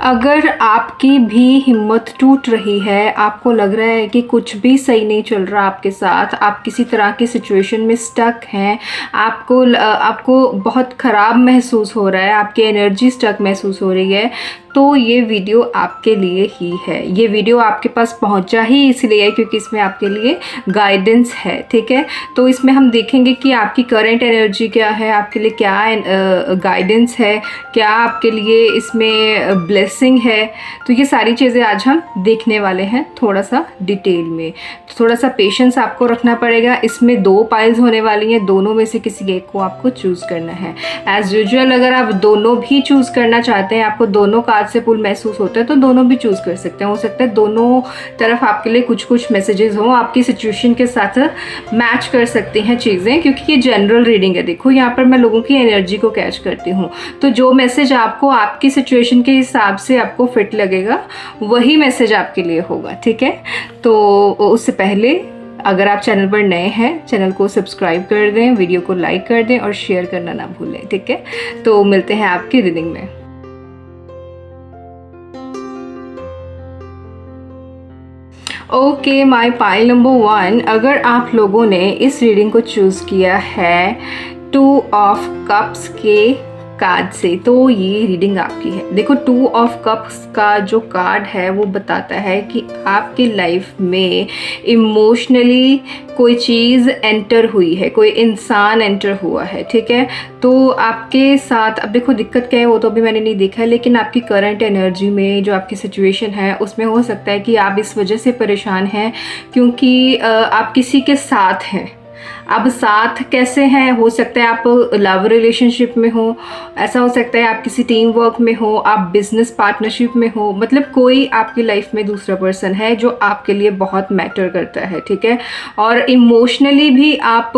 अगर आपकी भी हिम्मत टूट रही है, आपको लग रहा है कि कुछ भी सही नहीं चल रहा आपके साथ, आप किसी तरह की सिचुएशन में स्टक हैं, आपको बहुत ख़राब महसूस हो रहा है, आपकी एनर्जी स्टक महसूस हो रही है, तो ये वीडियो आपके लिए ही है। ये वीडियो आपके पास पहुंचा ही इसलिए है क्योंकि इसमें आपके लिए गाइडेंस है, ठीक है। तो इसमें हम देखेंगे कि आपकी करंट एनर्जी क्या है, आपके लिए क्या गाइडेंस है, क्या आपके लिए इसमें ब्लेसिंग है। तो ये सारी चीज़ें आज हम देखने वाले हैं थोड़ा सा डिटेल में। तो थोड़ा सा पेशेंस आपको रखना पड़ेगा। इसमें 2 पाइल्स होने वाली हैं, दोनों में से किसी एक को आपको चूज़ करना है। एज़ यूजुअल अगर आप दोनों भी चूज़ करना चाहते हैं, आपको दोनों कार्ड से पुल महसूस होता है, तो दोनों भी चूज़ कर सकते हैं। हो सकता है दोनों तरफ आपके लिए कुछ कुछ मैसेजेस हों, आपकी सिचुएशन के साथ मैच कर सकती हैं चीज़ें, क्योंकि ये जनरल रीडिंग है। देखो यहाँ पर मैं लोगों की एनर्जी को कैच करती हूँ, तो जो मैसेज आपको आपकी सिचुएशन के हिसाब से आपको फिट लगेगा वही मैसेज आपके लिए होगा, ठीक है। तो उससे पहले अगर आप चैनल पर नए हैं, चैनल को सब्सक्राइब कर दें, वीडियो को लाइक कर दें और शेयर करना ना भूलें, ठीक है। तो मिलते हैं आपकी रीडिंग में। ओके, माय पाइल नंबर 1, अगर आप लोगों ने इस रीडिंग को चूज़ किया है 2 ऑफ कप्स के कार्ड से, तो ये रीडिंग आपकी है। देखो 2 ऑफ कप्स का जो कार्ड है वो बताता है कि आपकी लाइफ में इमोशनली कोई चीज़ एंटर हुई है, कोई इंसान एंटर हुआ है, ठीक है। तो आपके साथ अब देखो दिक्कत क्या है वो तो अभी मैंने नहीं देखा है, लेकिन आपकी करंट एनर्जी में जो आपकी सिचुएशन है उसमें हो सकता है कि आप इस वजह से परेशान हैं क्योंकि आप किसी के साथ हैं। अब साथ कैसे हैं, हो सकता है आप लव रिलेशनशिप में हो, ऐसा हो सकता है आप किसी टीम वर्क में हो, आप बिजनेस पार्टनरशिप में हो, मतलब कोई आपकी लाइफ में दूसरा पर्सन है जो आपके लिए बहुत मैटर करता है, ठीक है। और इमोशनली भी आप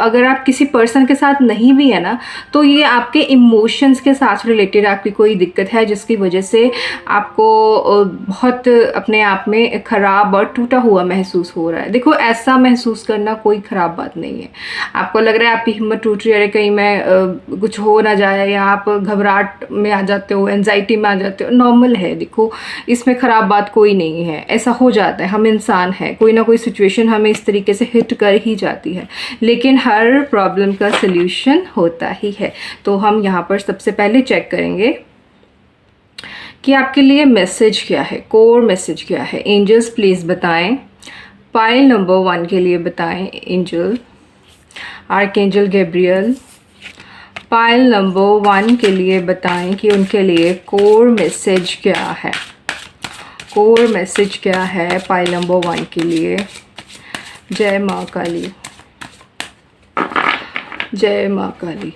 अगर आप किसी पर्सन के साथ नहीं भी है ना, तो ये आपके इमोशंस के साथ रिलेटेड आपकी कोई दिक्कत है जिसकी वजह से आपको बहुत अपने आप में ख़राब और टूटा हुआ महसूस हो रहा है। देखो ऐसा महसूस करना कोई ख़राब बात नहीं है। आपको लग रहा है आपकी हिम्मत टूट रही है, कहीं मैं कुछ हो ना जाए, या आप घबराहट में आ जाते हो, एंजाइटी में आ जाते हो, नॉर्मल है। देखो इसमें ख़राब बात कोई नहीं है, ऐसा हो जाता है, हम इंसान हैं, कोई ना कोई सिचुएशन हमें इस तरीके से हिट कर ही जाती है, लेकिन हर प्रॉब्लम का सल्यूशन होता ही है। तो हम यहाँ पर सबसे पहले चेक करेंगे कि आपके लिए मैसेज क्या है, कोर मैसेज क्या है। एंजल्स प्लीज़ बताएं। पाइल नंबर 1 के लिए बताएं angel, archangel Gabriel. Pile number 1 के लिए बताएं कि उनके लिए कोर मैसेज क्या है, कोर मैसेज क्या है पाइल नंबर 1 के लिए। जय माँ काली, जय माँ काली।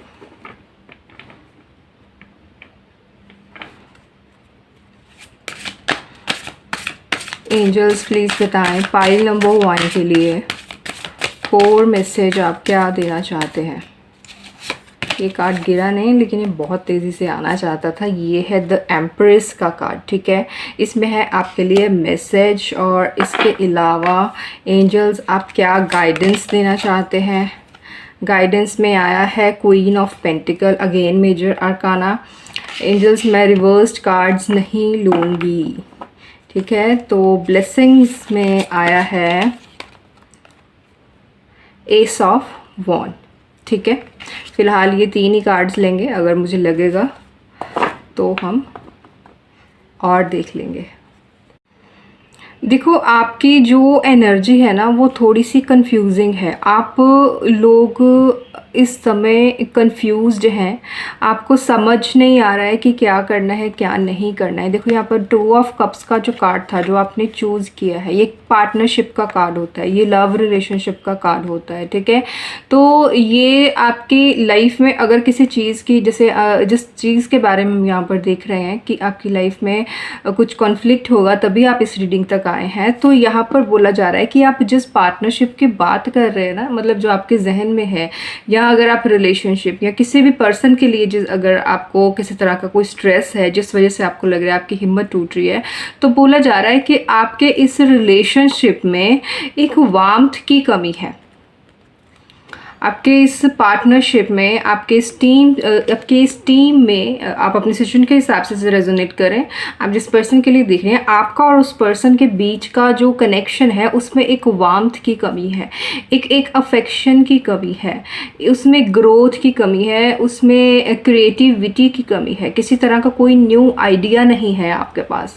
एंजल्स प्लीज़ बताएं पाइल नंबर 1 के लिए कोर मैसेज आप क्या देना चाहते हैं। ये कार्ड गिरा नहीं, लेकिन ये बहुत तेज़ी से आना चाहता था। ये है द एम्प्रेस का कार्ड, ठीक है। इसमें है आपके लिए मैसेज, और इसके अलावा एंजल्स आप क्या गाइडेंस देना चाहते हैं। गाइडेंस में आया है queen of pentacle, again major arcana. Angels मैं रिवर्स्ड कार्ड्स नहीं लूँगी, ठीक है। तो ब्लेसिंग्स में आया है एस ऑफ वॉन्ड, ठीक है। फिलहाल ये 3 ही कार्ड्स लेंगे, अगर मुझे लगेगा तो हम और देख लेंगे। देखो आपकी जो एनर्जी है ना वो थोड़ी सी कंफ्यूजिंग है। आप लोग इस समय कंफ्यूज्ड हैं, आपको समझ नहीं आ रहा है कि क्या करना है क्या नहीं करना है। देखो यहाँ पर 2 ऑफ कप्स का जो कार्ड था जो आपने चूज़ किया है, ये पार्टनरशिप का कार्ड होता है, ये लव रिलेशनशिप का कार्ड होता है, ठीक है। तो ये आपकी लाइफ में अगर किसी चीज़ की, जैसे जिस चीज़ के बारे में हम यहाँ पर देख रहे हैं कि आपकी लाइफ में कुछ कॉन्फ्लिक्ट होगा तभी आप इस रीडिंग तक आए हैं, तो यहाँ पर बोला जा रहा है कि आप जिस पार्टनरशिप की बात कर रहे हैं ना, मतलब जो आपके जहन में है, या अगर आप रिलेशनशिप या किसी भी पर्सन के लिए अगर आपको किसी तरह का कोई स्ट्रेस है जिस वजह से आपको लग रहा है आपकी हिम्मत टूट रही है, तो बोला जा रहा है कि आपके इस रिलेशनशिप में एक वार्मथ की कमी है। आपके इस पार्टनरशिप में, आपके इस टीम में, आप अपनी सिचुएशन के हिसाब से रेजोनेट करें। आप जिस पर्सन के लिए देख रहे हैं, आपका और उस पर्सन के बीच का जो कनेक्शन है उसमें एक वार्मथ की कमी है, एक अफेक्शन की कमी है, उसमें ग्रोथ की कमी है, उसमें क्रिएटिविटी की कमी है। किसी तरह का कोई न्यू आइडिया नहीं है आपके पास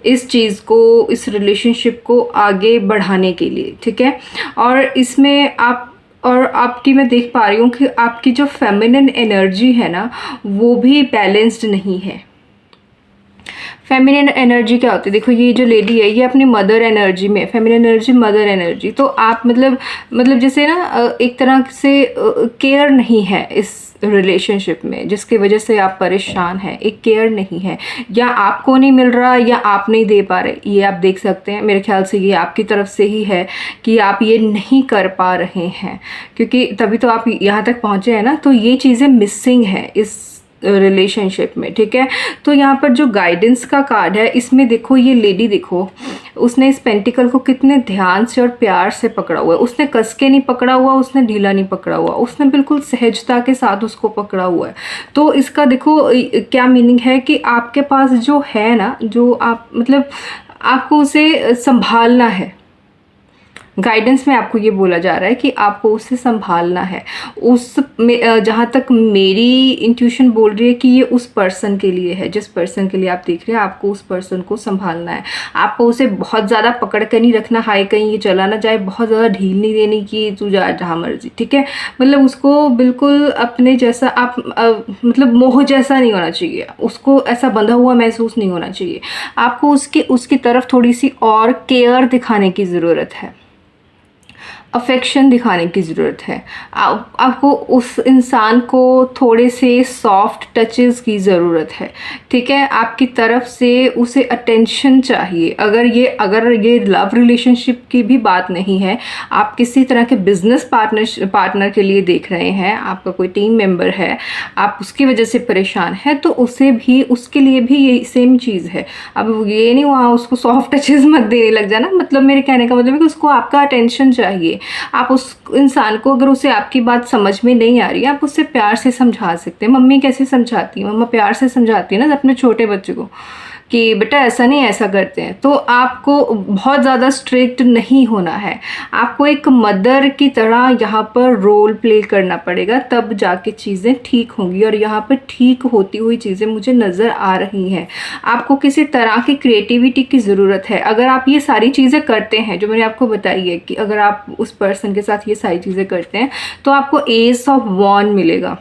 इस चीज़ को, इस रिलेशनशिप को आगे बढ़ाने के लिए, ठीक है। और इसमें आपकी मैं देख पा रही हूँ कि आपकी जो फेमिनिन एनर्जी है ना, वो भी बैलेंस्ड नहीं है। फेमिनिन एनर्जी क्या होती है? देखो, ये जो लेडी है ये अपनी मदर एनर्जी में, फेमिनिन एनर्जी, मदर एनर्जी, तो आप मतलब जैसे ना एक तरह से केयर नहीं है इस रिलेशनशिप में, जिसकी वजह से आप परेशान हैं। एक केयर नहीं है, या आपको नहीं मिल रहा या आप नहीं दे पा रहे, ये आप देख सकते हैं। मेरे ख्याल से ये आपकी तरफ से ही है कि आप ये नहीं कर पा रहे हैं, क्योंकि तभी तो आप यहाँ तक पहुँचे हैं ना। तो ये चीज़ें मिसिंग है इस रिलेशनशिप में, ठीक है। तो यहाँ पर जो गाइडेंस का कार्ड है, इसमें देखो ये लेडी, देखो उसने इस पेंटिकल को कितने ध्यान से और प्यार से पकड़ा हुआ है। उसने कस के नहीं पकड़ा हुआ, उसने ढीला नहीं पकड़ा हुआ, उसने बिल्कुल सहजता के साथ उसको पकड़ा हुआ है। तो इसका देखो क्या मीनिंग है कि आपके पास जो है ना, जो आप मतलब आपको उसे संभालना है। गाइडेंस में आपको ये बोला जा रहा है कि आपको उससे संभालना है। जहाँ तक मेरी इंट्यूशन बोल रही है कि ये उस पर्सन के लिए है, जिस पर्सन के लिए आप देख रहे हैं, आपको उस पर्सन को संभालना है। आपको उसे बहुत ज़्यादा पकड़ कर नहीं रखना, हाय कहीं ये चला ना जाए, बहुत ज़्यादा ढील नहीं देनी कि तू जा जहाँ मर्जी, ठीक है। मतलब उसको बिल्कुल अपने जैसा आप मतलब मोह जैसा नहीं होना चाहिए, उसको ऐसा बंधा हुआ महसूस नहीं होना चाहिए। आपको उसकी तरफ थोड़ी सी और केयर दिखाने की ज़रूरत है, अफेक्शन दिखाने की ज़रूरत है। आपको उस इंसान को थोड़े से सॉफ्ट टचेस की ज़रूरत है, ठीक है। आपकी तरफ से उसे अटेंशन चाहिए। अगर ये लव रिलेशनशिप की भी बात नहीं है, आप किसी तरह के बिजनेस पार्टनर के लिए देख रहे हैं, आपका कोई टीम मेंबर है, आप उसकी वजह से परेशान है, तो उसके लिए भी यही सेम चीज़ है। अब ये नहीं वहाँ उसको सॉफ्ट टचेस मत देने लग जाना, मतलब मेरे कहने का मतलब है कि उसको आपका अटेंशन चाहिए। आप उस इंसान को, अगर उसे आपकी बात समझ में नहीं आ रही है, आप उससे प्यार से समझा सकते हैं। मम्मी कैसे समझाती है? मम्मा प्यार से समझाती है ना अपने छोटे बच्चे को कि बेटा ऐसा नहीं, ऐसा करते हैं। तो आपको बहुत ज़्यादा स्ट्रिक्ट नहीं होना है, आपको एक मदर की तरह यहाँ पर रोल प्ले करना पड़ेगा, तब जाके चीज़ें ठीक होंगी। और यहाँ पर ठीक होती हुई चीज़ें मुझे नज़र आ रही हैं। आपको किसी तरह की क्रिएटिविटी की ज़रूरत है। अगर आप ये सारी चीज़ें करते हैं जो मैंने आपको बताई है, कि अगर आप उस पर्सन के साथ ये सारी चीज़ें करते हैं, तो आपको एस ऑफ वॉन्ड मिलेगा।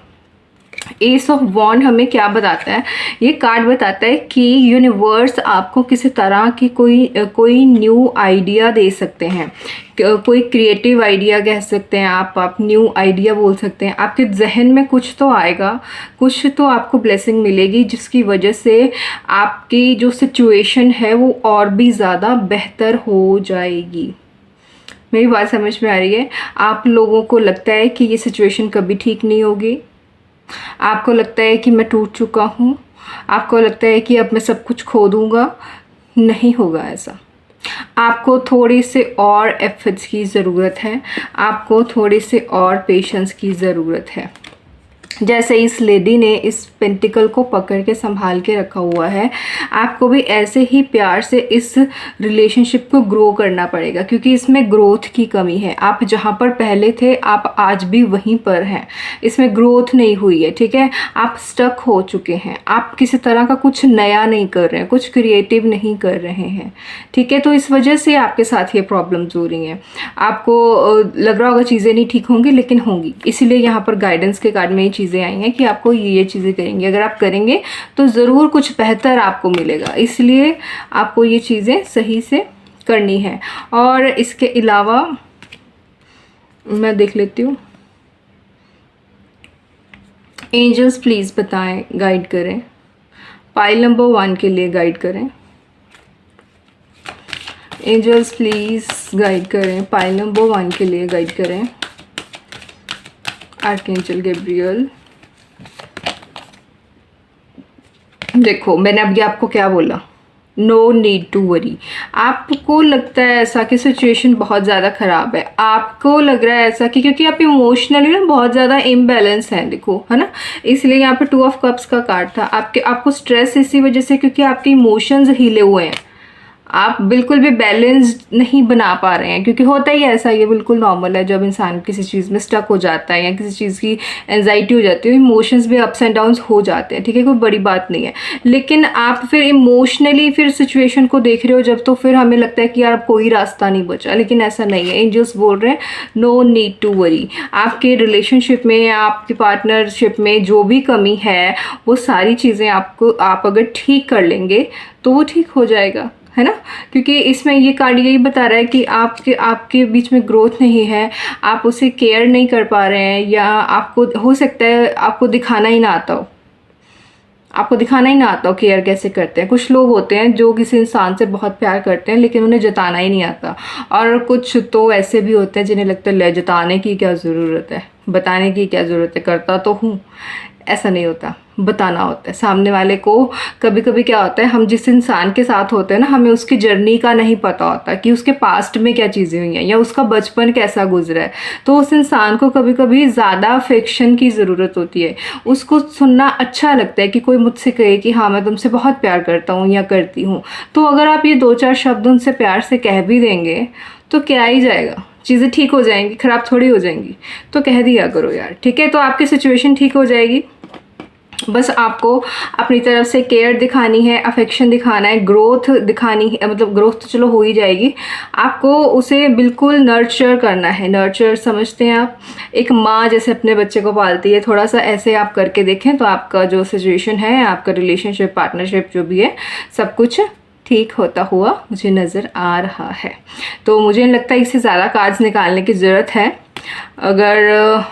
एस ऑफ वॉन्ड हमें क्या बताता है? ये कार्ड बताता है कि यूनिवर्स आपको किसी तरह की कोई न्यू आइडिया दे सकते हैं, कोई क्रिएटिव आइडिया कह सकते हैं आप न्यू आइडिया बोल सकते हैं। आपके जहन में कुछ तो आएगा, कुछ तो आपको ब्लेसिंग मिलेगी, जिसकी वजह से आपकी जो सिचुएशन है वो और भी ज़्यादा बेहतर हो जाएगी। मेरी बात समझ में आ रही है? आप लोगों को लगता है कि ये सिचुएशन कभी ठीक नहीं होगी, आपको लगता है कि मैं टूट चुका हूँ, आपको लगता है कि अब मैं सब कुछ खो दूँगा। नहीं होगा ऐसा। आपको थोड़ी से और एफर्ट्स की ज़रूरत है, आपको थोड़ी से और पेशेंस की ज़रूरत है। जैसे इस लेडी ने इस पेंटिकल को पकड़ के संभाल के रखा हुआ है, आपको भी ऐसे ही प्यार से इस रिलेशनशिप को ग्रो करना पड़ेगा, क्योंकि इसमें ग्रोथ की कमी है। आप जहाँ पर पहले थे आप आज भी वहीं पर हैं, इसमें ग्रोथ नहीं हुई है, ठीक है। आप स्टक हो चुके हैं, आप किसी तरह का कुछ नया नहीं कर रहे हैं, कुछ क्रिएटिव नहीं कर रहे हैं, ठीक है। तो इस वजह से आपके साथ ये प्रॉब्लम्स हो रही हैं। आपको लग रहा होगा चीज़ें नहीं ठीक होंगी, लेकिन होंगी। इसीलिए यहाँ पर गाइडेंस के कार्ड में ये चीज़ें आई हैं कि आपको ये चीज़ें करेंगे। अगर आप करेंगे तो ज़रूर कुछ बेहतर आपको मिलेगा, इसलिए आपको ये चीज़ें सही से करनी है। और इसके अलावा मैं देख लेती हूँ, एंजल्स प्लीज़ बताएं, गाइड करें। पाइल नंबर 1 के लिए गाइड करें। एंजल्स प्लीज़ गाइड करें, पाइल नंबर 1 के लिए गाइड करें। Archangel Gabriel. देखो मैंने अभी आपको क्या बोला, नो नीड टू वरी। आपको लगता है ऐसा कि सिचुएशन बहुत ज़्यादा ख़राब है, आपको लग रहा है ऐसा कि क्योंकि आप इमोशनली ना बहुत ज़्यादा इम्बैलेंस हैं, देखो है ना, इसलिए यहाँ पे 2 ऑफ कप्स का कार्ड था। आपको स्ट्रेस इसी वजह से क्योंकि आपके इमोशंस हिले हुए हैं, आप बिल्कुल भी बैलेंस्ड नहीं बना पा रहे हैं, क्योंकि होता ही ऐसा, ये बिल्कुल नॉर्मल है जब इंसान किसी चीज़ में स्टक हो जाता है या किसी चीज़ की एंजाइटी हो जाती है, इमोशंस भी अप्स एंड डाउन्स हो जाते हैं, ठीक है, कोई बड़ी बात नहीं है। लेकिन आप फिर इमोशनली फिर सिचुएशन को देख रहे हो जब, तो फिर हमें लगता है कि यार कोई रास्ता नहीं बचा, लेकिन ऐसा नहीं है। एंजल्स बोल रहे हैं नो नीड टू वरी। आपके रिलेशनशिप में या आपकी पार्टनरशिप में जो भी कमी है वो सारी चीज़ें आप अगर ठीक कर लेंगे तो वो ठीक हो जाएगा, है ना, क्योंकि इसमें ये कार्ड यही बता रहा है कि आपके बीच में ग्रोथ नहीं है, आप उसे केयर नहीं कर पा रहे हैं, या आपको हो सकता है आपको दिखाना ही ना आता हो, केयर कैसे करते हैं। कुछ लोग होते हैं जो किसी इंसान से बहुत प्यार करते हैं लेकिन उन्हें जताना ही नहीं आता, और कुछ तो ऐसे भी होते हैं जिन्हें लगता है ले जताने की क्या ज़रूरत है, बताने की क्या ज़रूरत है, करता तो हूँ। ऐसा नहीं होता, बताना होता है सामने वाले को। कभी कभी क्या होता है, हम जिस इंसान के साथ होते हैं ना, हमें उसकी जर्नी का नहीं पता होता कि उसके पास्ट में क्या चीज़ें हुई हैं या उसका बचपन कैसा गुजरा है, तो उस इंसान को कभी कभी ज़्यादा अफेक्शन की ज़रूरत होती है। उसको सुनना अच्छा लगता है कि कोई मुझसे कहे कि हाँ मैं तुमसे बहुत प्यार करता हूँ या करती हूँ, तो अगर आप ये 2-4 शब्द उनसे प्यार से कह भी देंगे तो क्या ही जाएगा, चीज़ें ठीक हो जाएंगी, ख़राब थोड़ी हो जाएंगी। तो कह दिया करो यार, ठीक है, तो आपकी सिचुएशन ठीक हो जाएगी। बस आपको अपनी तरफ से केयर दिखानी है, अफेक्शन दिखाना है, ग्रोथ दिखानी है, मतलब ग्रोथ तो चलो हो ही जाएगी, आपको उसे बिल्कुल नर्चर करना है। नर्चर समझते हैं आप, एक माँ जैसे अपने बच्चे को पालती है, थोड़ा सा ऐसे आप करके देखें तो आपका जो सिचुएशन है, आपका रिलेशनशिप, पार्टनरशिप जो भी है, सब कुछ ठीक होता हुआ मुझे नज़र आ रहा है। तो मुझे नहीं लगता इससे ज़्यादा कार्ड्स निकालने की ज़रूरत है। अगर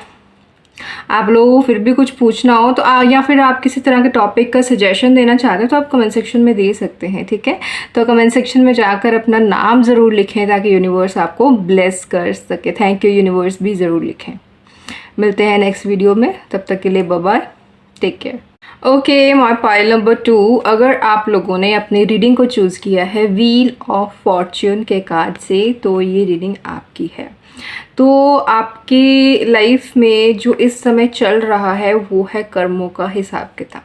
आप लोगों को फिर भी कुछ पूछना हो तो या फिर आप किसी तरह के टॉपिक का सजेशन देना चाहते हो तो आप कमेंट सेक्शन में दे सकते हैं, ठीक है। तो कमेंट सेक्शन में जाकर अपना नाम ज़रूर लिखें ताकि यूनिवर्स आपको ब्लेस कर सके। थैंक यू यूनिवर्स भी ज़रूर लिखें। मिलते हैं नेक्स्ट वीडियो में, तब तक के लिए bye bye, take care. Okay, my pile number 2, अगर आप लोगों ने अपनी रीडिंग को चूज़ किया है व्हील ऑफ फॉर्च्यून के कार्ड से, तो ये रीडिंग आपकी है। तो आपकी लाइफ में जो इस समय चल रहा है वो है कर्मों का हिसाब किताब।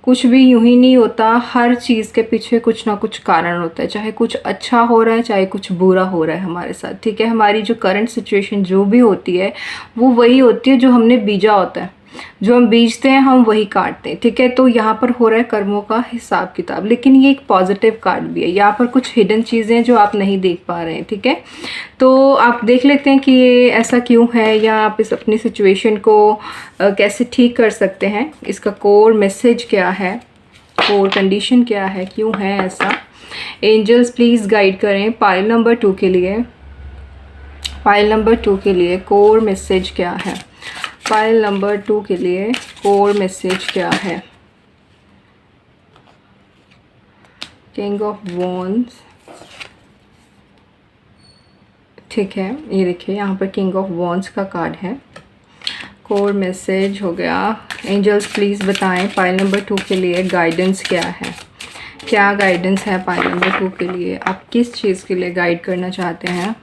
कुछ भी यूं ही नहीं होता, हर चीज़ के पीछे कुछ ना कुछ कारण होता है, चाहे कुछ अच्छा हो रहा है चाहे कुछ बुरा हो रहा है हमारे साथ, ठीक है। हमारी जो करंट सिचुएशन जो भी होती है वो वही होती है जो हमने बीजा होता है, जो हम बीजते हैं हम वही काटते हैं, ठीक है। तो यहाँ पर हो रहा है कर्मों का हिसाब किताब, लेकिन ये एक पॉजिटिव कार्ड भी है। यहाँ पर कुछ हिडन चीज़ें जो आप नहीं देख पा रहे हैं, ठीक है। तो आप देख लेते हैं कि ये ऐसा क्यों है, या आप इस अपनी सिचुएशन को कैसे ठीक कर सकते हैं, इसका कोर मैसेज क्या है, कोर कंडीशन क्या है, क्यों है ऐसा। एंजल्स प्लीज़ गाइड करें पाइल नंबर 2 के लिए। पाइल नंबर 2 के लिए कोर मैसेज क्या है, पाइल नंबर 2 के लिए कोर मैसेज क्या है। किंग ऑफ वॉन्ड्स, ठीक है, ये देखिए यहाँ पर किंग ऑफ वॉन्ड्स का कार्ड है। कोर मैसेज हो गया। एंजल्स प्लीज़ बताएं पाइल नंबर 2 के लिए गाइडेंस क्या है, क्या गाइडेंस है पाइल नंबर 2 के लिए। आप किस चीज़ के लिए गाइड करना चाहते हैं,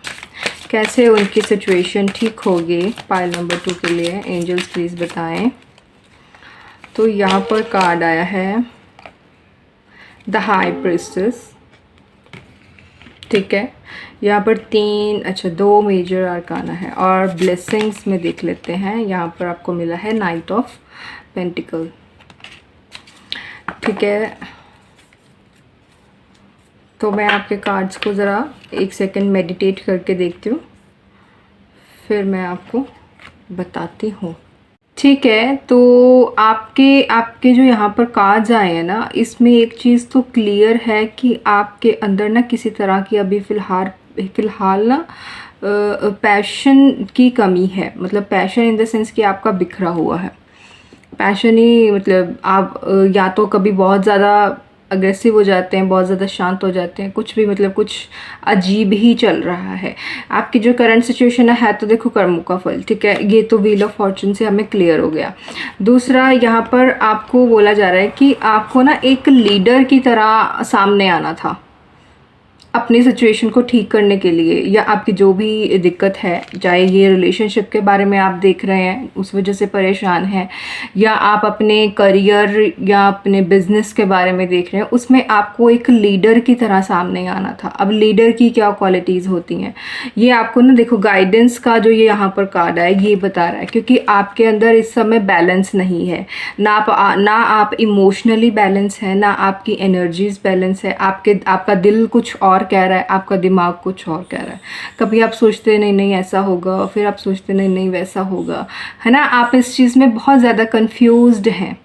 कैसे उनकी सिचुएशन ठीक होगी पाइल नंबर 2 के लिए। एंजल्स प्लीज़ बताएं। तो यहाँ पर कार्ड आया है द हाई प्रिस्टेस, ठीक है। यहाँ पर 2 मेजर आर्काना है, और ब्लेसिंग्स में देख लेते हैं। यहाँ पर आपको मिला है नाइट ऑफ पेंटिकल, ठीक है। तो मैं आपके कार्ड्स को ज़रा 1 सेकंड मेडिटेट करके देखती हूँ, फिर मैं आपको बताती हूँ, ठीक है। तो आपके जो यहाँ पर कार्ड्स आए हैं ना, इसमें एक चीज़ तो क्लियर है कि आपके अंदर ना किसी तरह की अभी फ़िलहाल ना पैशन की कमी है। मतलब पैशन इन द सेंस कि आपका बिखरा हुआ है पैशन ही, मतलब आप या तो कभी बहुत ज़्यादा अग्रेसिव हो जाते हैं, बहुत ज़्यादा शांत हो जाते हैं, कुछ भी मतलब कुछ अजीब ही चल रहा है। आपकी जो करंट सिचुएशन है तो देखो कर्मों का फल, ठीक है, ये तो व्हील ऑफ फॉर्चून से हमें क्लियर हो गया। दूसरा यहाँ पर आपको बोला जा रहा है कि आपको ना एक लीडर की तरह सामने आना था अपनी सिचुएशन को ठीक करने के लिए, या आपकी जो भी दिक्कत है, चाहे ये रिलेशनशिप के बारे में आप देख रहे हैं उस वजह से परेशान हैं, या आप अपने करियर या अपने बिजनेस के बारे में देख रहे हैं, उसमें आपको एक लीडर की तरह सामने आना था। अब लीडर की क्या क्वालिटीज़ होती हैं ये आपको ना देखो, गाइडेंस का जो ये यहाँ पर कार्ड है ये बता रहा है, क्योंकि आपके अंदर इस समय बैलेंस नहीं है, ना आप इमोशनली बैलेंस है, ना आपकी एनर्जीज बैलेंस है, आपका दिल कुछ और कह रहा है, आपका दिमाग कुछ और कह रहा है। कभी आप सोचते नहीं नहीं ऐसा होगा, फिर आप सोचते नहीं नहीं वैसा होगा, है ना। आप इस चीज़ में बहुत ज़्यादा कंफ्यूज्ड हैं।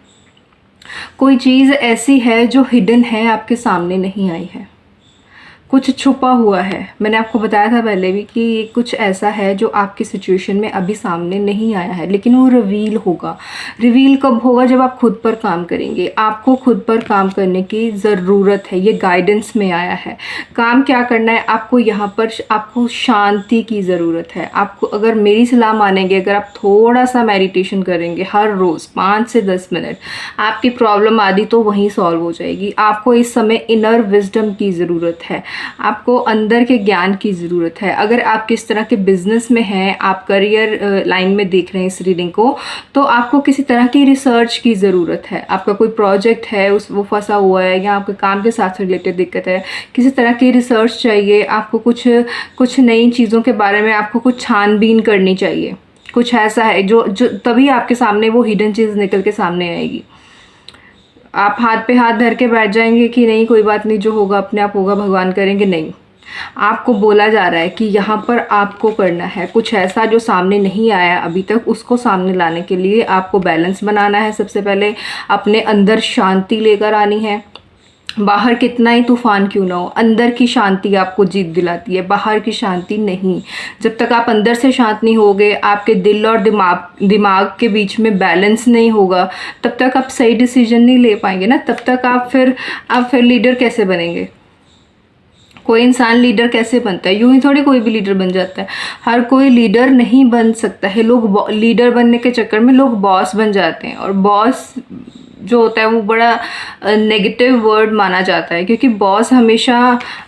कोई चीज़ ऐसी है जो हिडन है, आपके सामने नहीं आई है, कुछ छुपा हुआ है। मैंने आपको बताया था पहले भी कि कुछ ऐसा है जो आपकी सिचुएशन में अभी सामने नहीं आया है, लेकिन वो रिवील होगा। रिवील कब होगा? जब आप खुद पर काम करेंगे। आपको खुद पर काम करने की ज़रूरत है, ये गाइडेंस में आया है। काम क्या करना है आपको? यहाँ पर आपको शांति की ज़रूरत है। आपको अगर मेरी सलाह मानेंगे, अगर आप थोड़ा सा मेडिटेशन करेंगे हर रोज़ 5 से 10 मिनट, आपकी प्रॉब्लम आदि तो वहीं सॉल्व हो जाएगी। आपको इस समय इनर विजडम की ज़रूरत है, आपको अंदर के ज्ञान की ज़रूरत है। अगर आप किस तरह के बिजनेस में हैं, आप करियर लाइन में देख रहे हैं इस रीडिंग को, तो आपको किसी तरह की रिसर्च की ज़रूरत है। आपका कोई प्रोजेक्ट है वो फंसा हुआ है, या आपके काम के साथ रिलेटेड दिक्कत है, किसी तरह की रिसर्च चाहिए आपको, कुछ नई चीज़ों के बारे में आपको कुछ छानबीन करनी चाहिए। कुछ ऐसा है जो तभी आपके सामने वो हिडन चीज़ निकल के सामने आएगी। आप हाथ पे हाथ धर के बैठ जाएंगे कि नहीं कोई बात नहीं, जो होगा अपने आप होगा, भगवान करेंगे, नहीं। आपको बोला जा रहा है कि यहाँ पर आपको करना है कुछ ऐसा जो सामने नहीं आया अभी तक, उसको सामने लाने के लिए आपको बैलेंस बनाना है। सबसे पहले अपने अंदर शांति लेकर आनी है। बाहर कितना ही तूफान क्यों ना हो, अंदर की शांति आपको जीत दिलाती है, बाहर की शांति नहीं। जब तक आप अंदर से शांत नहीं होगे, आपके दिल और दिमाग के बीच में बैलेंस नहीं होगा, तब तक आप सही डिसीजन नहीं ले पाएंगे ना। तब तक आप फिर लीडर कैसे बनेंगे? कोई इंसान लीडर कैसे बनता है? यूं ही थोड़ी कोई भी लीडर बन जाता है। हर कोई लीडर नहीं बन सकता है। लोग लीडर बनने के चक्कर में लोग बॉस बन जाते हैं, और बॉस जो होता है वो बड़ा नेगेटिव वर्ड माना जाता है, क्योंकि बॉस हमेशा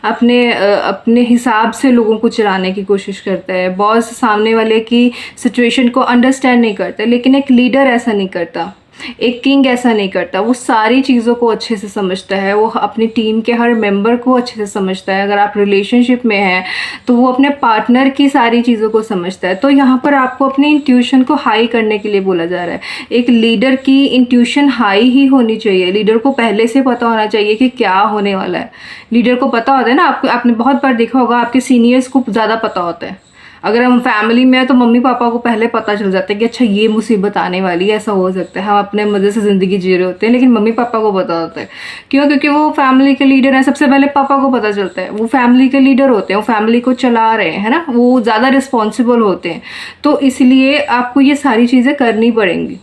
अपने हिसाब से लोगों को चलाने की कोशिश करता है। बॉस सामने वाले की सिचुएशन को अंडरस्टैंड नहीं करता, लेकिन एक लीडर ऐसा नहीं करता, एक किंग ऐसा नहीं करता। वो सारी चीज़ों को अच्छे से समझता है, वो अपनी टीम के हर मेंबर को अच्छे से समझता है। अगर आप रिलेशनशिप में हैं तो वो अपने पार्टनर की सारी चीज़ों को समझता है। तो यहाँ पर आपको अपनी इंट्यूशन को हाई करने के लिए बोला जा रहा है। एक लीडर की इंट्यूशन हाई ही होनी चाहिए। लीडर को पहले से पता होना चाहिए कि क्या होने वाला है। लीडर को पता होता है ना, आपने बहुत बार देखा होगा, आपके सीनियर्स को ज़्यादा पता होता है। अगर हम फैमिली में हैं तो मम्मी पापा को पहले पता चल जाता है कि अच्छा ये मुसीबत आने वाली है, ऐसा हो सकता है। हम अपने मज़े से ज़िंदगी जी रहे होते हैं, लेकिन मम्मी पापा को पता होता है। क्यों? क्योंकि वो फैमिली के लीडर हैं। सबसे पहले पापा को पता चलता है, वो फैमिली के लीडर होते हैं, वो फैमिली को चला रहे हैं, है ना, वो ज़्यादा रिस्पॉन्सिबल होते हैं। तो इसलिए आपको ये सारी चीज़ें करनी पड़ेंगी।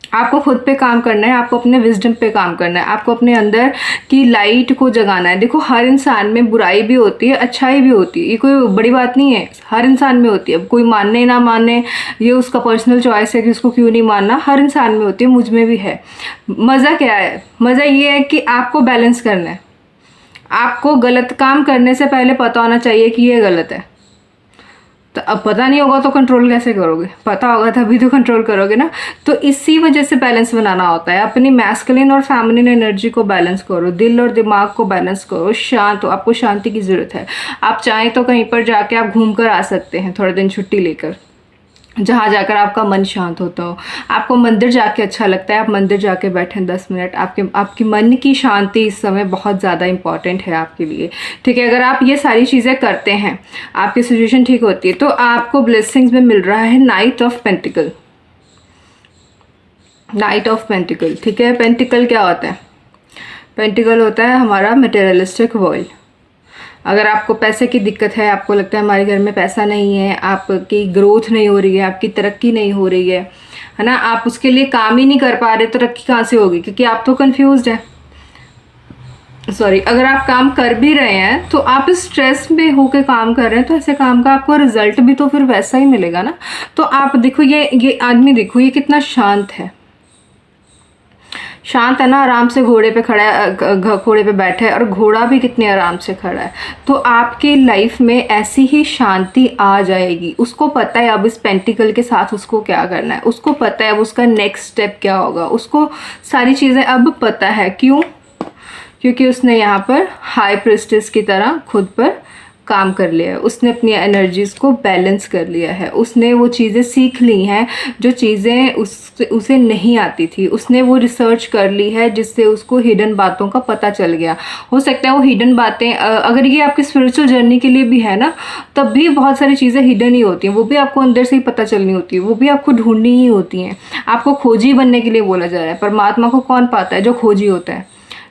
आपको खुद पे काम करना है, आपको अपने विजडम पे काम करना है, आपको अपने अंदर की लाइट को जगाना है। देखो, हर इंसान में बुराई भी होती है, अच्छाई भी होती है, ये कोई बड़ी बात नहीं है, हर इंसान में होती है। अब कोई मानने ना मानने ये उसका पर्सनल चॉइस है कि उसको क्यों नहीं मानना, हर इंसान में होती है, मुझ में भी है। मज़ा क्या है? मज़ा ये है कि आपको बैलेंस करना है। आपको गलत काम करने से पहले पता होना चाहिए कि ये गलत है। तो अब पता नहीं होगा तो कंट्रोल कैसे करोगे? पता होगा तभी तो कंट्रोल करोगे ना। तो इसी वजह से बैलेंस बनाना होता है। अपनी मैस्कुलिन और फेमिनिन एनर्जी को बैलेंस करो, दिल और दिमाग को बैलेंस करो, शांत हो। आपको शांति की ज़रूरत है। आप चाहें तो कहीं पर जाके आप घूम कर आ सकते हैं, थोड़े दिन छुट्टी लेकर, जहाँ जाकर आपका मन शांत होता हो। आपको मंदिर जाके अच्छा लगता है, आप मंदिर जाके बैठें 10 मिनट। आपकी मन की शांति इस समय बहुत ज़्यादा इंपॉर्टेंट है आपके लिए, ठीक है। अगर आप ये सारी चीज़ें करते हैं, आपकी सिचुएशन ठीक होती है, तो आपको ब्लेसिंग्स में मिल रहा है night of pentacle. Night of pentacle, ठीक है। पेंटिकल क्या होता है? पेंटिकल होता है हमारा मटेरियलिस्टिक वर्ल्ड। अगर आपको पैसे की दिक्कत है, आपको लगता है हमारे घर में पैसा नहीं है, आपकी ग्रोथ नहीं हो रही है, आपकी तरक्की नहीं हो रही है ना, आप उसके लिए काम ही नहीं कर पा रहे, तरक्की कहाँ से होगी? क्योंकि आप तो कंफ्यूज्ड है। सॉरी, अगर आप काम कर भी रहे हैं तो आप स्ट्रेस में होकर काम कर रहे हैं, तो ऐसे काम का आपको रिजल्ट भी तो फिर वैसा ही मिलेगा ना। तो आप देखो ये आदमी देखो, ये कितना शांत है, शांत है ना, आराम से घोड़े पे खड़ा है, घोड़े पे बैठा है, और घोड़ा भी कितने आराम से खड़ा है। तो आपकी लाइफ में ऐसी ही शांति आ जाएगी। उसको पता है अब इस पेंटिकल के साथ उसको क्या करना है, उसको पता है अब उसका नेक्स्ट स्टेप क्या होगा, उसको सारी चीज़ें अब पता है। क्यों? क्योंकि उसने यहाँ पर हाई प्रिस्टेस की तरह खुद पर काम कर लिया है, उसने अपनी एनर्जीज़ को बैलेंस कर लिया है, उसने वो चीज़ें सीख ली हैं जो चीज़ें उसे नहीं आती थी, उसने वो रिसर्च कर ली है जिससे उसको हिडन बातों का पता चल गया। हो सकता है वो हिडन बातें, अगर ये आपकी स्पिरिचुअल जर्नी के लिए भी है ना, तब भी बहुत सारी चीज़ें हिडन ही होती हैं, वो भी आपको अंदर से ही पता चलनी होती है, वो भी आपको ढूंढनी ही होती हैं। आपको खोजी बनने के लिए बोला जा रहा है। परमात्मा को कौन पाता है? जो खोजी होता है,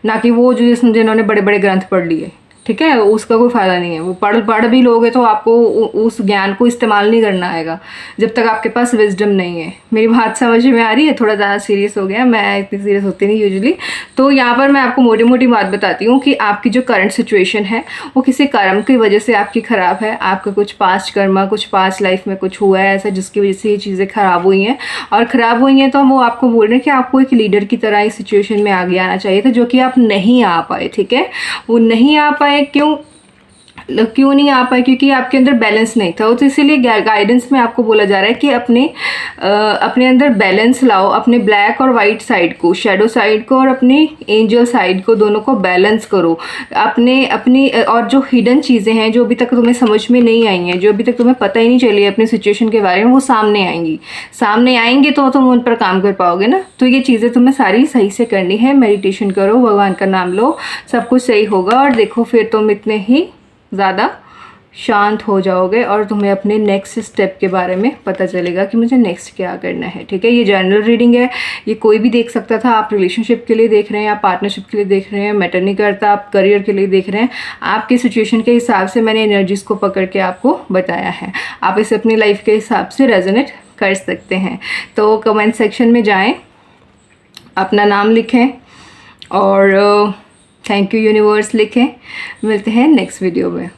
ना कि वो जिन्होंने बड़े बड़े ग्रंथ पढ़ लिए। ठीक है, उसका कोई फ़ायदा नहीं है। वो पढ़ भी लोगे तो आपको उस ज्ञान को इस्तेमाल नहीं करना आएगा जब तक आपके पास विजडम नहीं है। मेरी बात समझ में आ रही है? थोड़ा ज़्यादा सीरियस हो गया, मैं इतनी सीरियस होती नहीं यूजुअली। तो यहाँ पर मैं आपको मोटी मोटी बात बताती हूँ कि आपकी जो करंट सिचुएशन है वो किसी कर्म की वजह से आपकी ख़राब है। आपका कुछ पास्ट कर्मा, कुछ पास्ट लाइफ में कुछ हुआ है ऐसा जिसकी वजह से ये चीज़ें ख़राब हुई हैं, और ख़राब हुई हैं तो वो आपको बोल रहे हैं कि आपको एक लीडर की तरह इस सिचुएशन में आगे आना चाहिए था, जो कि आप नहीं आ पाए। ठीक है, वो नहीं आ पाए। क्यों नहीं आ पाए? क्योंकि आपके अंदर बैलेंस नहीं था। तो इसीलिए गाइडेंस में आपको बोला जा रहा है कि अपने अंदर बैलेंस लाओ, अपने ब्लैक और वाइट साइड को, शैडो साइड को और अपनी एंजल साइड को, दोनों को बैलेंस करो। अपनी और जो हिडन चीज़ें हैं जो अभी तक तुम्हें समझ में नहीं आई हैं, जो अभी तक तुम्हें पता ही नहीं चली है अपनी सिचुएशन के बारे में, वो सामने आएंगी तो तुम उन पर काम कर पाओगे ना। तो ये चीज़ें तुम्हें सारी सही से करनी है। मेडिटेशन करो, भगवान का नाम लो, सब कुछ सही होगा। और देखो फिर तुम इतने ही ज़्यादा शांत हो जाओगे और तुम्हें अपने नेक्स्ट स्टेप के बारे में पता चलेगा कि मुझे नेक्स्ट क्या करना है। ठीक है, ये जनरल रीडिंग है, ये कोई भी देख सकता था। आप रिलेशनशिप के लिए देख रहे हैं, आप पार्टनरशिप के लिए देख रहे हैं, मैटर नहीं करता, आप करियर के लिए देख रहे हैं। आपकी सिचुएशन के हिसाब से मैंने एनर्जीज़ को पकड़ के आपको बताया है। आप इसे अपनी लाइफ के हिसाब से रेजोनेट कर सकते हैं। तो कमेंट सेक्शन में जाएँ, अपना नाम लिखें और थैंक यू यूनिवर्स लिखें। मिलते हैं नेक्स्ट वीडियो में।